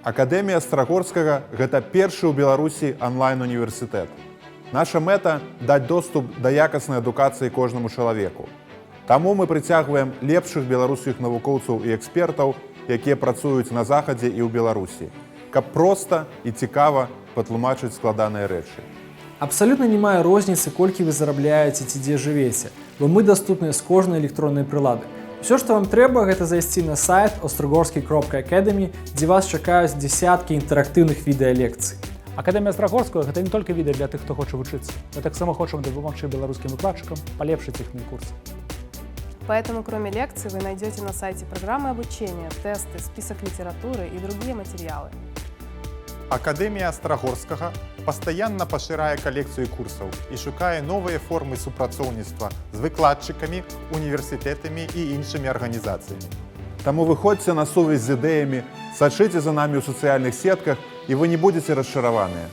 Акадэмія Астрагорскага – гэта першы ў Беларусі онлайн-універсітэт. Наша мэта – даць доступ да якаснай адукацыі кожнаму чалавеку. Таму мы прыцягваем лепшых беларускіх навукоўцаў і экспертаў, якія працуюць на Захадзе і ў Беларусі, каб проста і цікава патлумачыць складаныя рэчы. Абсалютна не мае розніцы, колькі вы зарабляеце ці дзе жывеце, бо мы даступныя з кожнай электроннай прылады. Усё, што вам трэба, гэта зайсці на сайт ostrogorski.academy, дзе вас чакаюць дзесяткі інтэрактыўных відэалекцый. Акадэмія Астрагорскага – гэта не толькі відэа для тых, хто хоча вучыцца. Мы таксама хочам дапамагчы беларускім выкладчыкам палепшыць іхныя курсы. Поэтому, кроме лекций, вы найдете на сайте программы обучения, тесты, список литературы и другие материалы. Акадэмія Астрагорскага пастаянна пашырае калекцыю курсаў і шукае новыя формы супрацоўніцтва з выкладчыкамі, універсітэтамі і іншымі арганізацыямі. Таму выходзьце на сувязь з ідэямі, сачыце за намі ў сацыяльных сетках, і вы не будзеце расчараваныя.